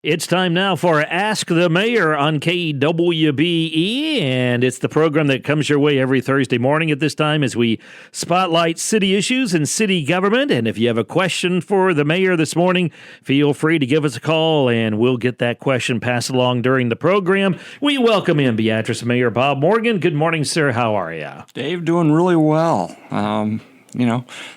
It's time now for Ask the Mayor on KWBE, and it's the program that comes your way every Thursday morning at this time as we spotlight city issues and city government. And if you have a question for the mayor this morning, feel free to give us a call, and we'll get that question passed along during the program. We welcome in Beatrice Mayor Bob Morgan. Good morning, sir. How are you? Dave, doing really well.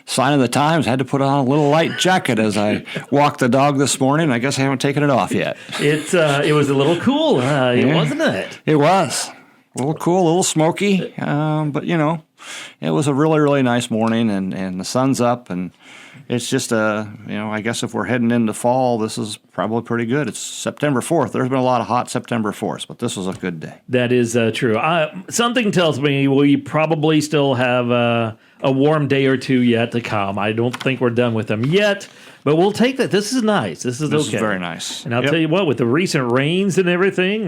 Sign of the times, had to put on a little light jacket as I walked the dog this morning. I guess I haven't taken it off yet. It was a little cool, wasn't it? It was. A little cool, a little smoky, but, it was a really, really nice morning, and the sun's up, and it's just, I guess if we're heading into fall, this is probably pretty good. It's September 4th. There's been a lot of hot September 4th, but this was a good day. That is true. Something tells me we probably still have a warm day or two yet to come. I don't think we're done with them yet, but we'll take that. This is nice. This is okay. This is very nice. And I'll tell you what, with the recent rains and everything,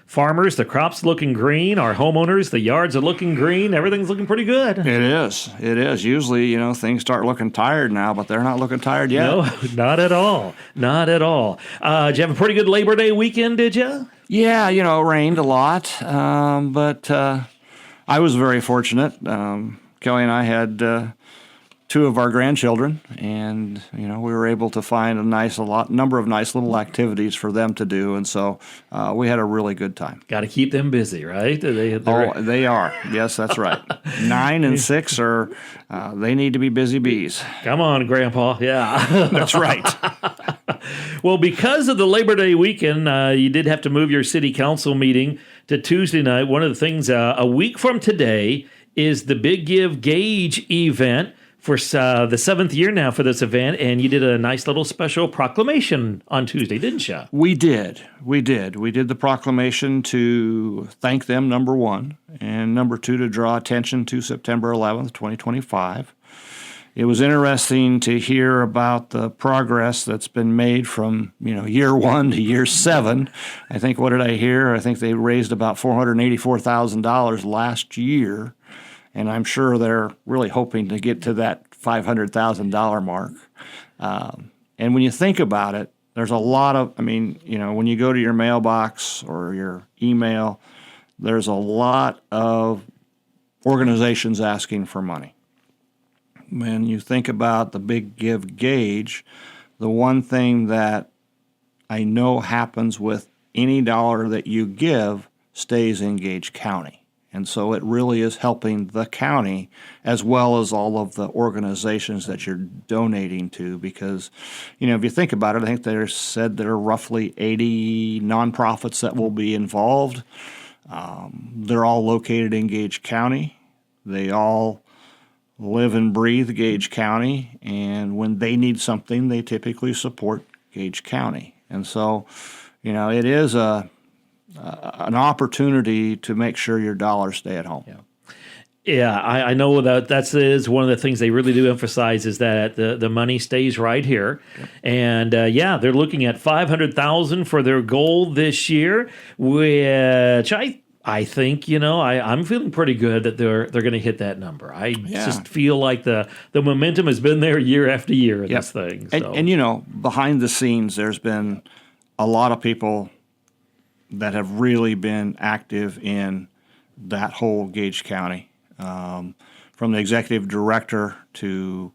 farmers, the crops looking green. Our homeowners, the yards are looking green. Everything's looking pretty good. It is. It is. Usually, things start looking tired now, but they're not looking tired yet. No, not at all. Not at all. Did you have a pretty good Labor Day weekend, did you? Yeah, it rained a lot, but I was very fortunate. Kelly and I had two of our grandchildren, and we were able to find a number of nice little activities for them to do, and so we had a really good time. Got to keep them busy, right? They are. Yes, that's right. 9 and 6 are they need to be busy bees. Come on, Grandpa. Yeah, that's right. Well, because of the Labor Day weekend, you did have to move your city council meeting to Tuesday night. One of the things a week from today is the Big Give Gage event for the 7th year now for this event, and you did a nice little special proclamation on Tuesday, didn't you? We did. We did the proclamation to thank them, number one, and number two, to draw attention to September 11th, 2025. It was interesting to hear about the progress that's been made from year 1 to year 7. I think, what did I hear? I think they raised about $484,000 last year. And I'm sure they're really hoping to get to that $500,000 mark. And when you think about it, there's a lot of, when you go to your mailbox or your email, there's a lot of organizations asking for money. When you think about the Big Give Gage, the one thing that I know happens with any dollar that you give stays in Gage County. And so it really is helping the county as well as all of the organizations that you're donating to, because, if you think about it, I think they said there are roughly 80 nonprofits that will be involved. They're all located in Gage County. They all live and breathe Gage County, and when they need something, they typically support Gage County. And so, it is an opportunity to make sure your dollars stay at home. Yeah, I know that is one of the things they really do emphasize is that the money stays right here. Yep. And they're looking at $500,000 for their goal this year, which I think, I'm feeling pretty good that they're going to hit that number. I just feel like the momentum has been there year after year in this thing. So. And behind the scenes, there's been a lot of people that have really been active in that whole Gage County, from the executive director to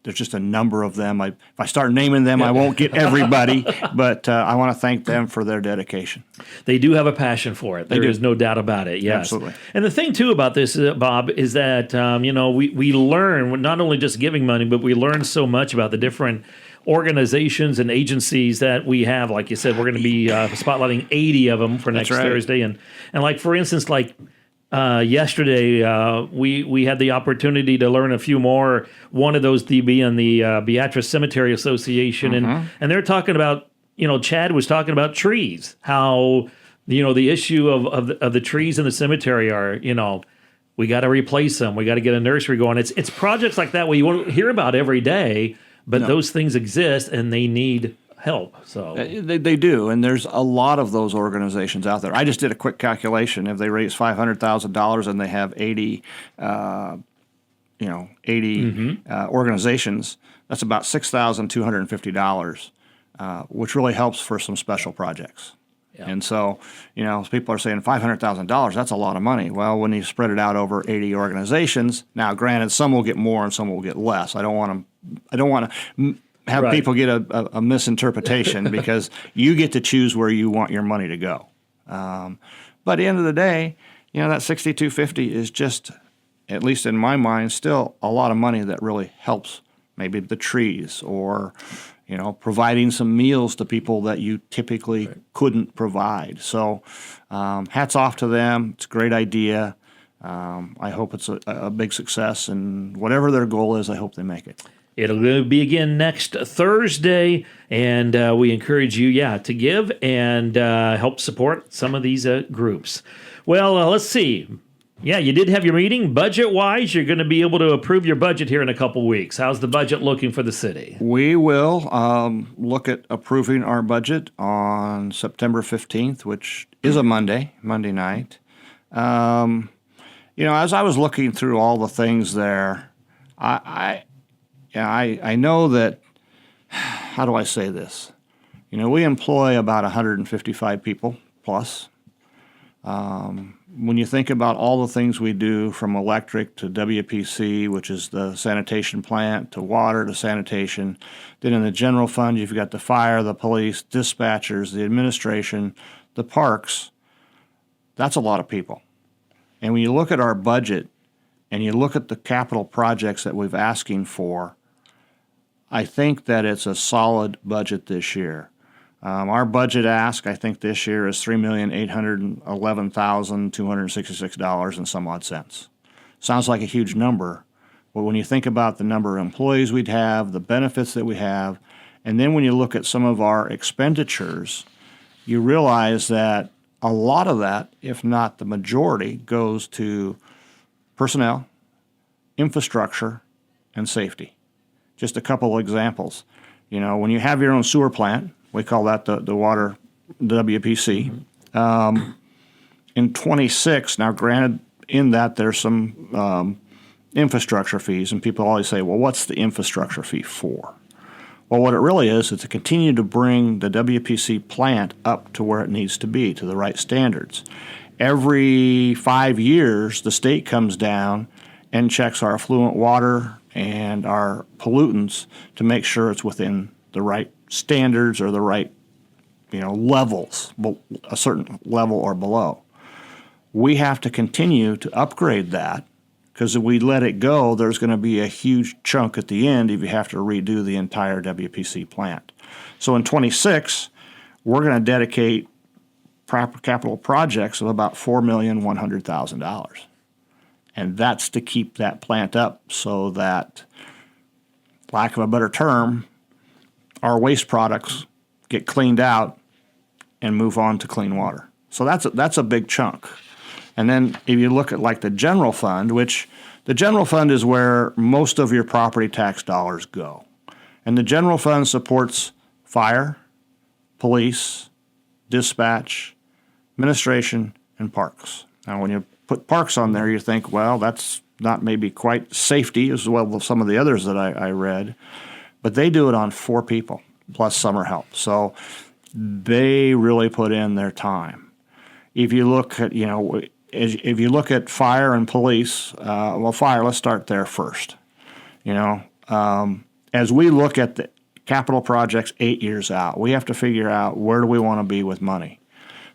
there's just a number of them. If I start naming them, I won't get everybody, but I want to thank them for their dedication. They do have a passion for it. There is no doubt about it, yes. Absolutely. And the thing, too, about this, Bob, is that, we learn, not only just giving money, but we learn so much about the different organizations and agencies that we have. Like you said, we're going to be spotlighting 80 of them for next Thursday. And like, for instance, yesterday, we had the opportunity to learn a few more. One of those to be in the Beatrice Cemetery Association. And they're talking about, Chad was talking about trees, how, the issue of the trees in the cemetery are, we got to replace them. We got to get a nursery going. It's projects like that where you won't hear about every day, but those things exist and they need help. So they do, and there's a lot of those organizations out there. I just did a quick calculation. If they raise $500,000 and they have 80 organizations, That's about $6,250, which really helps for some special projects. Yeah. And so, people are saying $500,000, that's a lot of money. Well, when you spread it out over 80 organizations, now granted, some will get more and some will get less. I don't want to have right. people get a misinterpretation because you get to choose where you want your money to go. But at the end of the day, that $6,250 is just, at least in my mind, still a lot of money that really helps maybe the trees or, providing some meals to people that you typically couldn't provide. So hats off to them. It's a great idea. I hope it's a big success, and whatever their goal is, I hope they make it. It'll be again next Thursday, and we encourage you, to give and help support some of these groups. Well, let's see. Yeah, you did have your meeting. Budget-wise, you're going to be able to approve your budget here in a couple weeks. How's the budget looking for the city? We will look at approving our budget on September 15th, which is a Monday night. As I was looking through all the things there, I know that, how do I say this? We employ about 155 people plus. When you think about all the things we do, from electric to WPC, which is the sanitation plant, to water to sanitation, then in the general fund you've got the fire, the police, dispatchers, the administration, the parks. That's a lot of people. And when you look at our budget and you look at the capital projects that we've asking for, I think that it's a solid budget this year. Our budget ask, I think, this year is $3,811,266 and some odd cents. Sounds like a huge number, but when you think about the number of employees we'd have, the benefits that we have, and then when you look at some of our expenditures, you realize that a lot of that, if not the majority, goes to personnel, infrastructure, and safety. Just a couple of examples. When you have your own sewer plant, we call that the water WPC. In 26, now granted, in that there's some infrastructure fees, and people always say, well, what's the infrastructure fee for? Well, what it really is to continue to bring the WPC plant up to where it needs to be, to the right standards. Every 5 years, the state comes down and checks our effluent water and our pollutants to make sure it's within the right standards or the right, levels, a certain level or below. We have to continue to upgrade that, because if we let it go, there's going to be a huge chunk at the end if you have to redo the entire WPC plant. So in 26, we're going to dedicate capital projects of about $4,100,000. And that's to keep that plant up so that, lack of a better term, our waste products get cleaned out and move on to clean water. So that's a big chunk. And then if you look at like the general fund, which the general fund is where most of your property tax dollars go. And the general fund supports fire, police, dispatch, administration, and parks. Now, when you put parks on there, you think, well, that's not maybe quite safety as well as some of the others that I read. But they do it on 4 people, plus summer help. So they really put in their time. If you look at, if you look at fire and police, fire, let's start there first. As we look at the capital projects 8 years out, we have to figure out where do we want to be with money.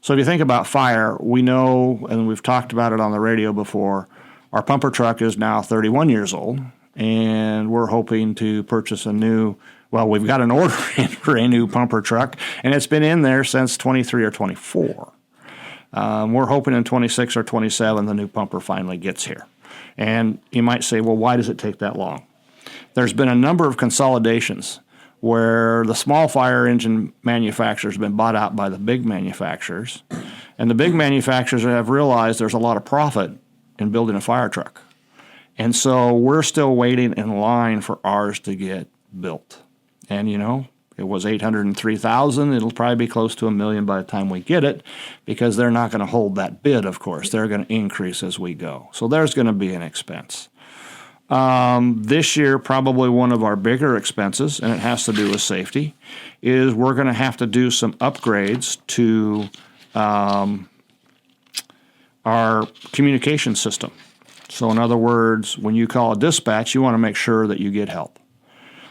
So if you think about fire, we know, and we've talked about it on the radio before, our pumper truck is now 31 years old. And we're hoping to purchase we've got an order in for a new pumper truck, and it's been in there since 23 or 24. We're hoping in 26 or 27 the new pumper finally gets here. And you might say, well, why does it take that long? There's been a number of consolidations where the small fire engine manufacturers have been bought out by the big manufacturers, and the big manufacturers have realized there's a lot of profit in building a fire truck. And so we're still waiting in line for ours to get built. And, it was $803,000. It'll probably be close to $1 million by the time we get it, because they're not going to hold that bid, of course. They're going to increase as we go. So there's going to be an expense. This year, probably one of our bigger expenses, and it has to do with safety, is we're going to have to do some upgrades to our communication system. So in other words, when you call a dispatch, you want to make sure that you get help.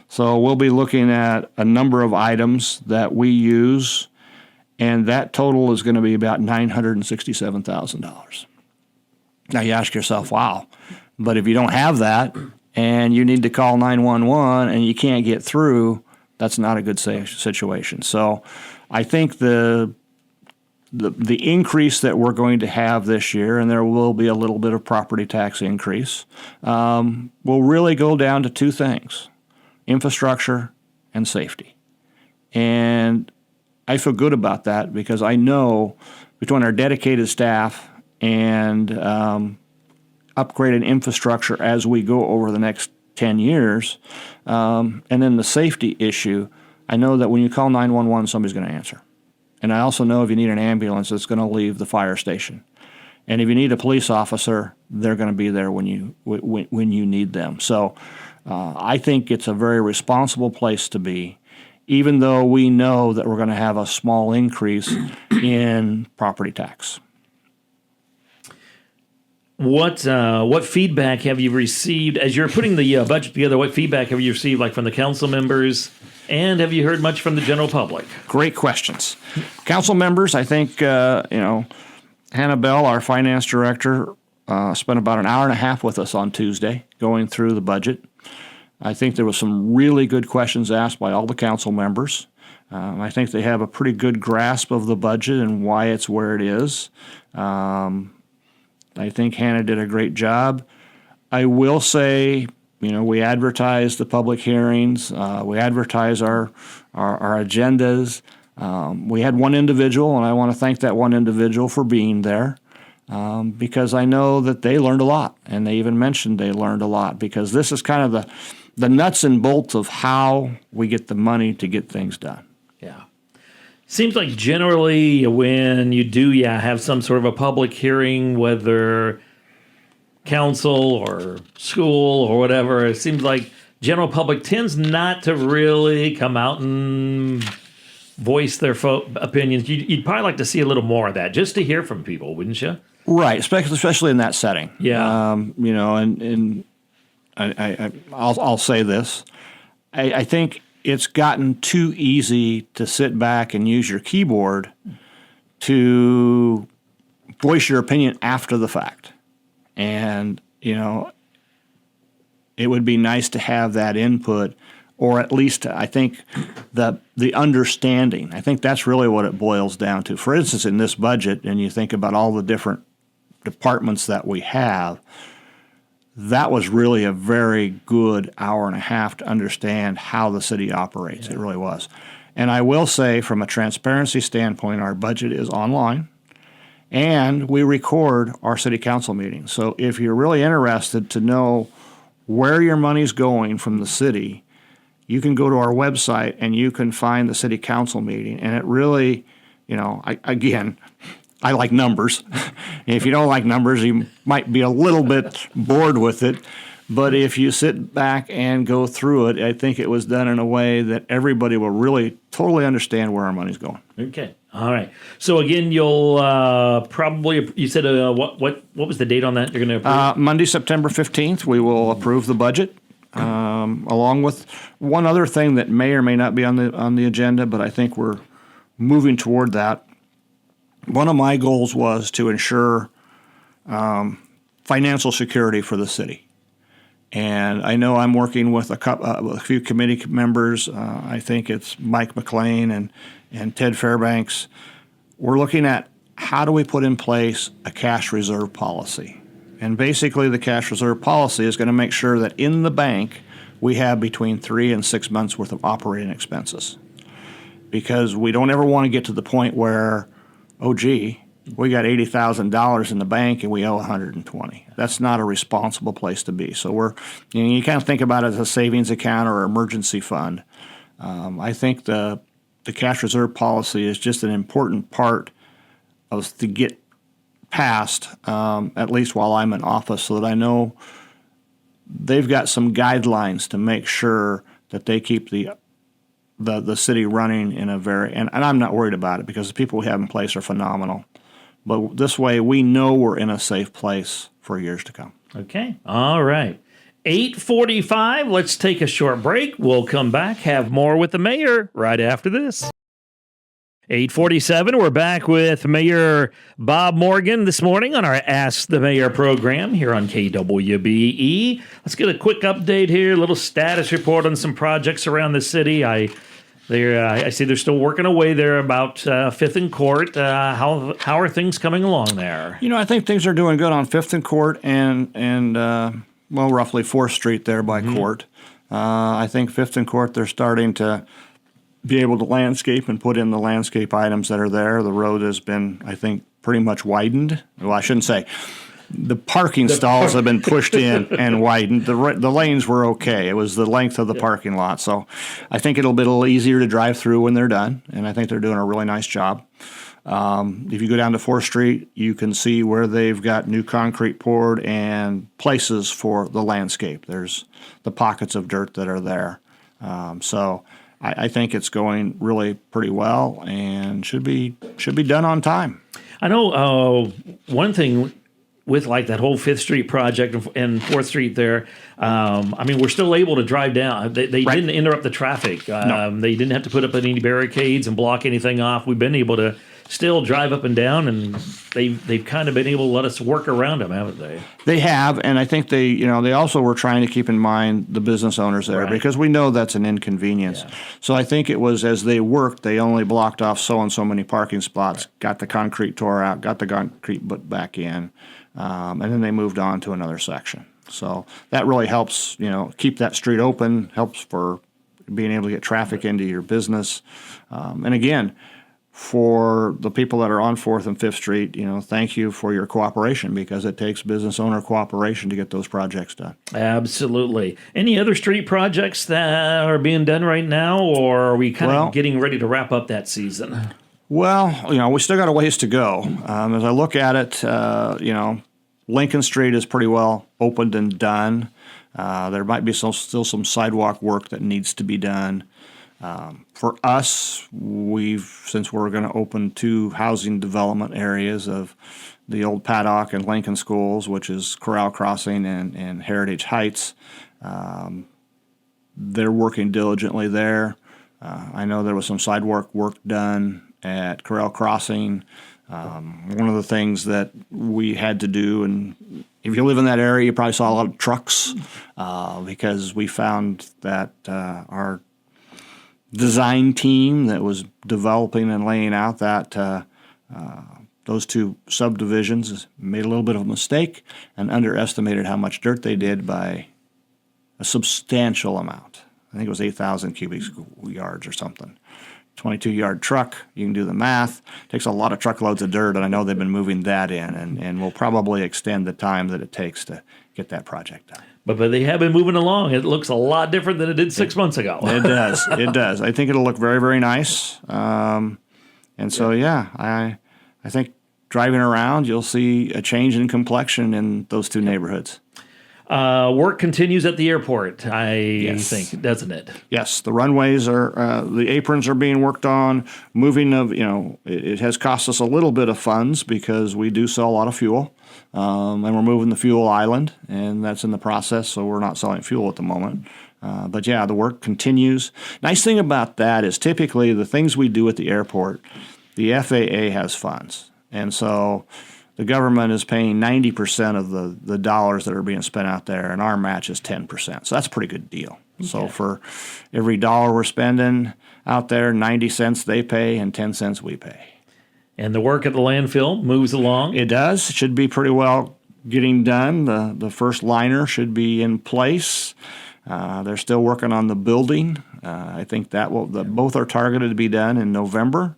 So we'll be looking at a number of items that we use, and that total is going to be about $967,000. Now you ask yourself, wow, but if you don't have that and you need to call 911 and you can't get through, that's not a good situation. So I think the increase that we're going to have this year, and there will be a little bit of property tax increase, will really go down to two things: infrastructure and safety. And I feel good about that because I know between our dedicated staff and upgraded infrastructure as we go over the next 10 years, and then the safety issue, I know that when you call 911, somebody's going to answer. And I also know if you need an ambulance, it's going to leave the fire station. And if you need a police officer, they're going to be there when you need them. So I think it's a very responsible place to be, even though we know that we're going to have a small increase in property tax. What feedback have you received as you're putting the budget together? What feedback have you received, like from the council members, and have you heard much from the general public? Great questions. Council members, I think Hannah Bell, our finance director, spent about an hour and a half with us on Tuesday going through the budget. I think there was some really good questions asked by all the council members. I think they have a pretty good grasp of the budget and why it's where it is. I think Hannah did a great job. I will say, we advertise the public hearings. We advertise our agendas. We had one individual, and I want to thank that one individual for being there because I know that they learned a lot, and they even mentioned they learned a lot because this is kind of the nuts and bolts of how we get the money to get things done. Yeah. Seems like generally when you do have some sort of a public hearing, whether council or school or whatever, it seems like general public tends not to really come out and voice their opinions. You'd probably like to see a little more of that just to hear from people, wouldn't you? Right, especially in that setting. Yeah. And I'll say this. I think it's gotten too easy to sit back and use your keyboard to voice your opinion after the fact. And, it would be nice to have that input, or at least I think the understanding. I think that's really what it boils down to. For instance, in this budget, and you think about all the different departments that we have, that was really a very good hour and a half to understand how the city operates. Yeah. It really was. And I will say, from a transparency standpoint, our budget is online, and we record our city council meetings. So if you're really interested to know where your money's going from the city, you can go to our website and you can find the city council meeting. And it really, I like numbers. If you don't like numbers, you might be a little bit bored with it. But if you sit back and go through it, I think it was done in a way that everybody will really totally understand where our money's going. Okay. All right. So again, you'll probably, you said what was the date on that you're going to approve? Monday, September 15th, we will approve the budget, along with one other thing that may or may not be on the agenda, but I think we're moving toward that. One of my goals was to ensure financial security for the city. And I know I'm working with a few committee members. I think it's Mike McLean and Ted Fairbanks. We're looking at how do we put in place a cash reserve policy. And basically the cash reserve policy is going to make sure that in the bank we have between 3 and 6 months worth of operating expenses. Because we don't ever want to get to the point where, oh, gee, we got $80,000 in the bank and we owe $120,000. That's not a responsible place to be. So you kind of think about it as a savings account or emergency fund. I think the cash reserve policy is just an important part of to get passed, at least while I'm in office, so that I know they've got some guidelines to make sure that they keep the city running in a and I'm not worried about it because the people we have in place are phenomenal. But this way, we know we're in a safe place for years to come. Okay. All right. 8:45. Let's take a short break. We'll come back, have more with the mayor right after this. 8:47. We're back with Mayor Bob Morgan this morning on our Ask the Mayor program here on KWBE. Let's get a quick update here, a little status report on some projects around the city. I see they're still working away there about 5th and Court. How are things coming along there? I think things are doing good on 5th and Court and roughly 4th Street there by Court. I think 5th and Court, they're starting to be able to landscape and put in the landscape items that are there. The road has been, I think, pretty much widened. Well, I shouldn't say. The parking stalls have been pushed in and widened. The lanes were okay. It was the length of the parking lot. So I think it'll be a little easier to drive through when they're done, and I think they're doing a really nice job. If you go down to 4th Street, you can see where they've got new concrete poured and places for the landscape. There's the pockets of dirt that are there. So I think it's going really pretty well and should be done on time. I know one thing with like that whole 5th Street project and 4th Street there, we're still able to drive down. They Right. didn't interrupt the traffic. No. They didn't have to put up any barricades and block anything off. We've been able to still drive up and down, and they've kind of been able to let us work around them, haven't they? They have, and I think they also were trying to keep in mind the business owners there, Right. because we know that's an inconvenience. Yeah. So I think it was as they worked, they only blocked off so and so many parking spots, got the concrete tore out, got the concrete put back in, and then they moved on to another section. So that really helps, keep that street open, helps for being able to get traffic into your business. And again, for the people that are on 4th and 5th Street, thank you for your cooperation, because it takes business owner cooperation to get those projects done. Absolutely. Any other street projects that are being done right now, or are we kind of getting ready to wrap up that season? Well, we still got a ways to go. As I look at it, Lincoln Street is pretty well opened and done. There might be still some sidewalk work that needs to be done. For us, since we're going to open 2 housing development areas of the old Paddock and Lincoln schools, which is Corral Crossing and Heritage Heights, they're working diligently there. I know there was some sidewalk work done at Corral Crossing. One of the things that we had to do, and if you live in that area, you probably saw a lot of trucks, because we found that our design team that was developing and laying out that those 2 subdivisions made a little bit of a mistake and underestimated how much dirt they did by a substantial amount. I think it was 8,000 cubic yards or something. 22-yard truck, you can do the math. Takes a lot of truckloads of dirt, and I know they've been moving that in, and we'll probably extend the time that it takes to get that project done. But they have been moving along. It looks a lot different than it did 6 months ago. It does. It does. I think it'll look very, very nice. I think driving around, you'll see a change in complexion in those 2 neighborhoods. Work continues at the airport, I Yes. think, doesn't it? Yes, the runways the aprons are being worked on. Moving it has cost us a little bit of funds because we do sell a lot of fuel. And we're moving the fuel island, and that's in the process, so we're not selling fuel at the moment. But yeah, the work continues. Nice thing about that is typically the things we do at the airport, the FAA has funds. And so the government is paying 90% of the dollars that are being spent out there, and our match is 10%. So that's a pretty good deal. Okay. So for every dollar we're spending out there, 90 cents they pay and 10 cents we pay. And the work at the landfill moves along? It does. It should be pretty well getting done. The first liner should be in place. They're still working on the building. I think both are targeted to be done in November.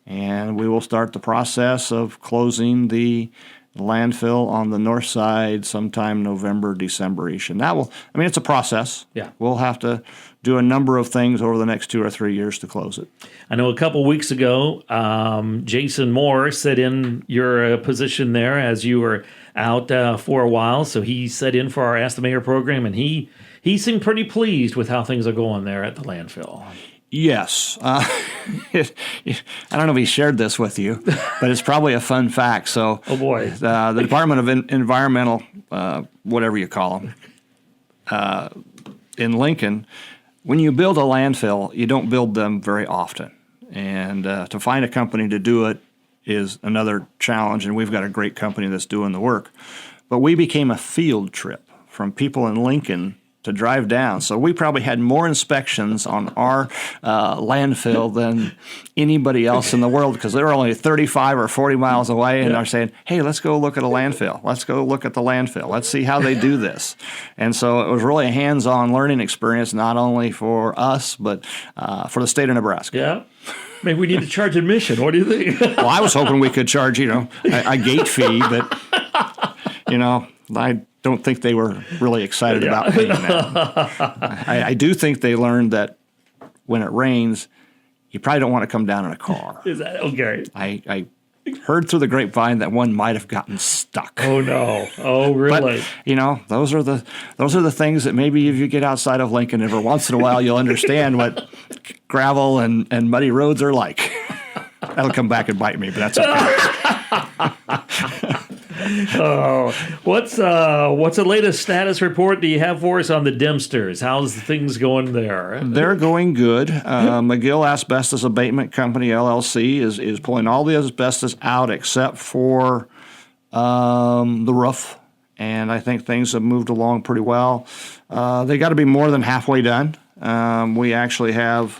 And we will start the process of closing the landfill on the north side sometime November, December-ish. And it's a process. Yeah. We'll have to do a number of things over the next 2 or 3 years to close it. I know a couple weeks ago, Jason Moore sat in your position there as you were out for a while. So he set in for our Ask the Mayor program, and he seemed pretty pleased with how things are going there at the landfill. Yes. I don't know if he shared this with you, but it's probably a fun fact. So, Oh, boy. The Department of Environmental, whatever you call them, in Lincoln, when you build a landfill, you don't build them very often. And to find a company to do it is another challenge, and we've got a great company that's doing the work. But we became a field trip from people in Lincoln to drive down. So we probably had more inspections on our landfill than anybody else in the world, because they were only 35 or 40 miles away, and they're saying, hey, let's go look at a landfill. Let's go look at the landfill. Let's see how they do this. And so it was really a hands-on learning experience, not only for us, but for the state of Nebraska. Yeah. Maybe we need to charge admission. What do you think? Well, I was hoping we could charge, a gate fee, but, I don't think they were really excited about paying that. I do think they learned that when it rains, you probably don't want to come down in a car. Is that okay? I heard through the grapevine that one might have gotten stuck. Oh, no. Oh, really? But, those are the things that maybe if you get outside of Lincoln every once in a while, you'll understand what gravel and muddy roads are like. That'll come back and bite me, but that's okay. Oh, what's the latest status report do you have for us on the Dempsters? How's things going there? They're going good. McGill Asbestos Abatement Company, LLC, is pulling all the asbestos out except for the roof, and I think things have moved along pretty well. They got to be more than halfway done. We actually have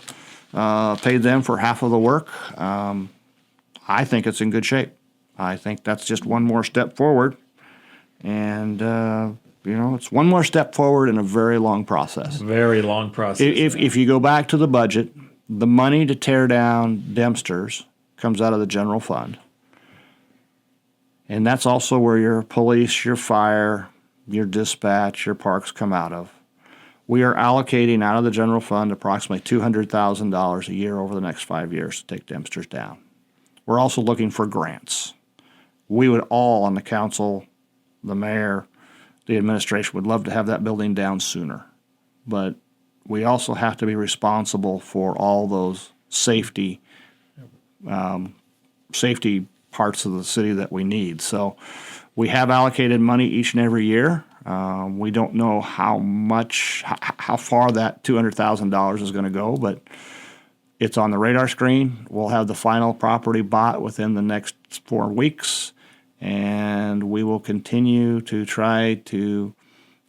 paid them for half of the work. I think it's in good shape. I think that's just one more step forward, and it's one more step forward in a very long process. Very long process. If you go back to the budget, the money to tear down Dempsters comes out of the general fund, and that's also where your police, your fire, your dispatch, your parks come out of. We are allocating out of the general fund approximately $200,000 a year over the next 5 years to take Dempsters down. We're also looking for grants. We would all on the council, the mayor, the administration would love to have that building down sooner. But we also have to be responsible for all those safety parts of the city that we need. So we have allocated money each and every year. We don't know how far that $200,000 is going to go, but it's on the radar screen. We'll have the final property bought within the next 4 weeks, and we will continue to try to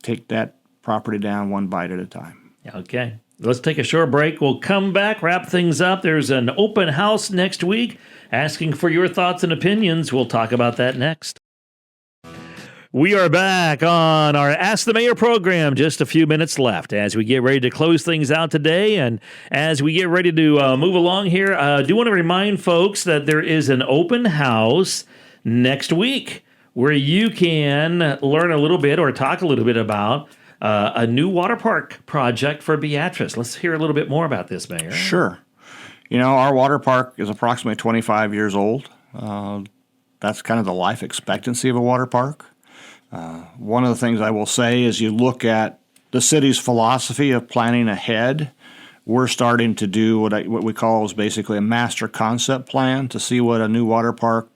take that property down one bite at a time. Okay. Let's take a short break. We'll come back, wrap things up. There's an open house next week asking for your thoughts and opinions. We'll talk about that next. We are back on our Ask the Mayor program. Just a few minutes left as we get ready to close things out today. And as we get ready to move along here, I do want to remind folks that there is an open house next week where you can learn a little bit or talk a little bit about a new water park project for Beatrice. Let's hear a little bit more about this, Mayor. Sure. Our water park is approximately 25 years old. That's kind of the life expectancy of a water park. One of the things I will say is you look at the city's philosophy of planning ahead. We're starting to do what we call is basically a master concept plan to see what a new water park,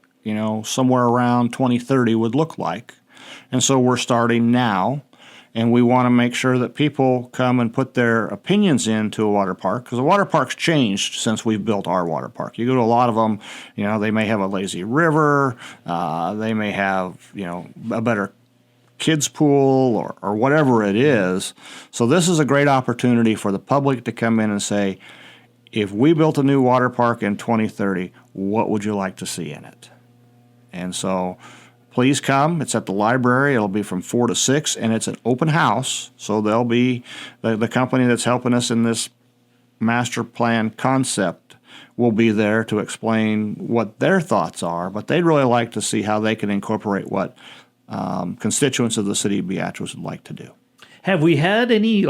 somewhere around 2030 would look like. And so we're starting now, and we want to make sure that people come and put their opinions into a water park, because the water park's changed since we've built our water park. You go to a lot of them, they may have a lazy river, they may have, a better kids pool or whatever it is. So this is a great opportunity for the public to come in and say, if we built a new water park in 2030, what would you like to see in it? And so please come. It's at the library. It'll be from 4 to 6, and it's an open house. So there'll be the company that's helping us in this master plan concept will be there to explain what their thoughts are, but they'd really like to see how they can incorporate what constituents of the city of Beatrice would like to do. Have we had any,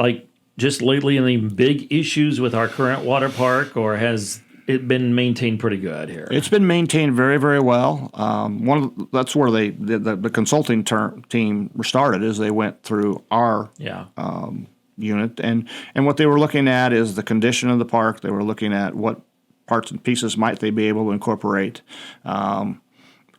just lately, any big issues with our current water park, or has it been maintained pretty good here? It's been maintained very, very well. That's where the consulting team started, is they went through our unit, and what they were looking at is the condition of the park. They were looking at what parts and pieces might they be able to incorporate, and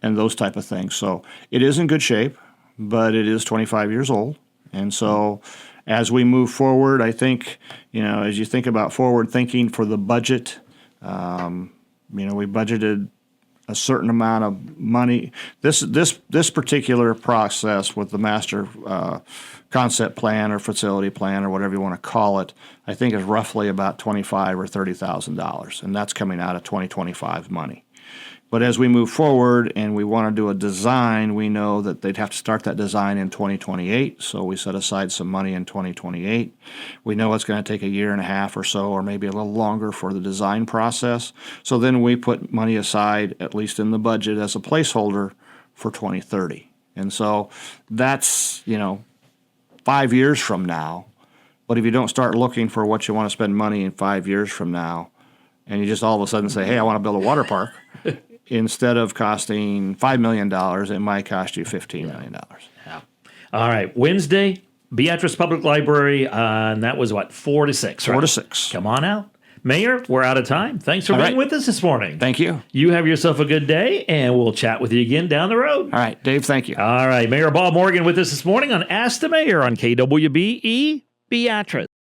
those type of things. So it is in good shape, but it is 25 years old, and so as we move forward, I think, as you think about forward thinking for the budget, we budgeted a certain amount of money. This particular process with the master concept plan or facility plan or whatever you want to call it, I think is roughly about $25,000 or $30,000, and that's coming out of 2025 money. But as we move forward and we want to do a design, we know that they'd have to start that design in 2028, so we set aside some money in 2028. We know it's going to take a year and a half or so, or maybe a little longer for the design process. So then we put money aside, at least in the budget, as a placeholder for 2030. And so that's, 5 years from now. But if you don't start looking for what you want to spend money in 5 years from now, and you just all of a sudden say, hey, I want to build a water park, instead of costing $5 million, it might cost you $15 million. Yeah. All right. Wednesday, Beatrice Public Library, and that was 4 to 6, right? 4 to 6. Come on out. Mayor, we're out of time. Thanks for being with us this morning. Thank you. You have yourself a good day, and we'll chat with you again down the road. All right, Dave, thank you. All right. Mayor Bob Morgan with us this morning on Ask the Mayor on KWBE Beatrice.